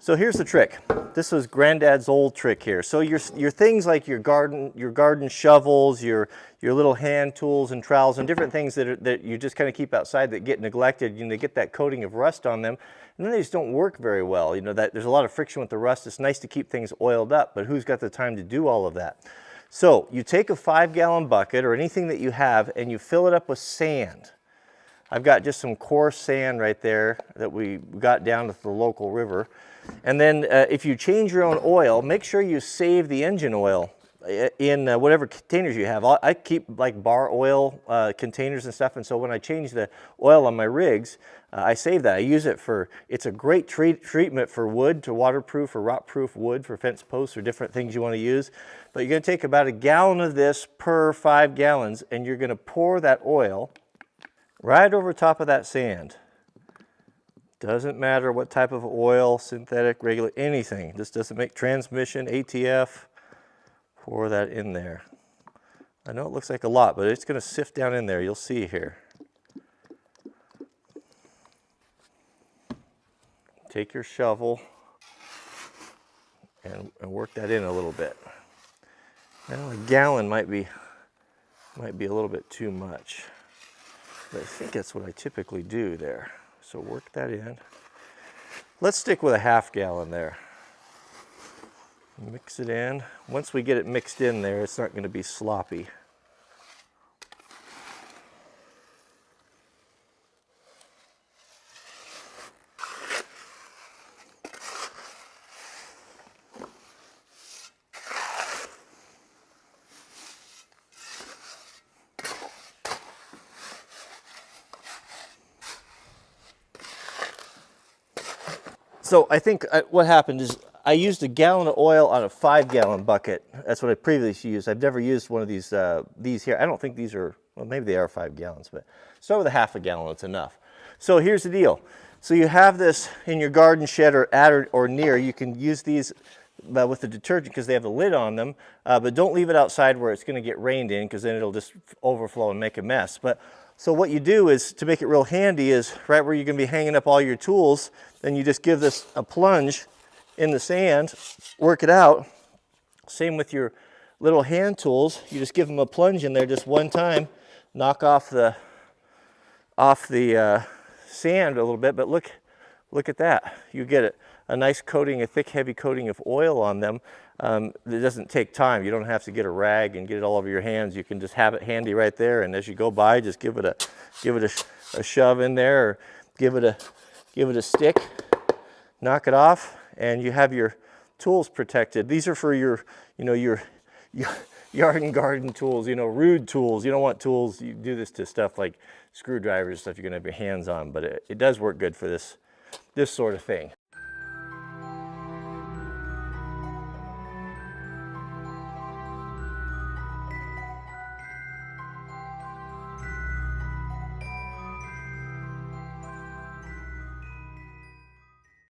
So here's the trick. This was Granddad's old trick here. So your things like your garden shovels, your little hand tools and trowels and different things that you just kind of keep outside that get neglected, they get that coating of rust on them, and then they just don't work very well. That there's a lot of friction with the rust. It's nice to keep things oiled up, but who's got the time to do all of that? So you take a 5-gallon bucket or anything that you have and you fill it up with sand. I've got just some coarse sand right there that we got down to the local river. And then if you change your own oil, make sure you save the engine oil in whatever containers you have. I keep like bar oil containers and stuff, and so when I change the oil on my rigs, I save that. I use it it's a great treatment for wood, to waterproof or rot-proof wood for fence posts or different things you want to use. But you're going to take about a gallon of this per 5 gallons, and you're going to pour that oil right over top of that sand. Doesn't matter what type of oil, synthetic, regular, anything. This doesn't make transmission, ATF. Pour that in there. I know it looks like a lot, but it's going to sift down in there. You'll see here. Take your shovel and work that in a little bit. Now a gallon might be a little bit too much, but I think that's what I typically do there. So work that in. Let's stick with a 1/2 gallon there. Mix it in. Once we get it mixed in there, it's not going to be sloppy. So I think what happened is I used a gallon of oil on a 5-gallon bucket. That's what I previously used. I've never used one of these here. I don't think these are, well, maybe they are 5 gallons, but start with a 1/2 gallon, it's enough. So here's the deal. So you have this in your garden shed or at or near. You can use these with the detergent because they have the lid on them, but don't leave it outside where it's going to get rained in, because then it'll just overflow and make a mess. So what you do is, to make it real handy, is right where you're going to be hanging up all your tools, then you just give this a plunge in the sand, work it out. Same with your little hand tools. You just give them a plunge in there just one time, knock off the sand a little bit, but look at that. You get a nice coating, a thick, heavy coating of oil on them. It doesn't take time. You don't have to get a rag and get it all over your hands. You can just have it handy right there, and as you go by, just give it a shove in there, or give it a stick, knock it off, and you have your tools protected. These are for your yard and garden tools, rude tools. You don't want tools. You do this to stuff like screwdrivers, stuff you're going to have your hands on, but it does work good for this sort of thing.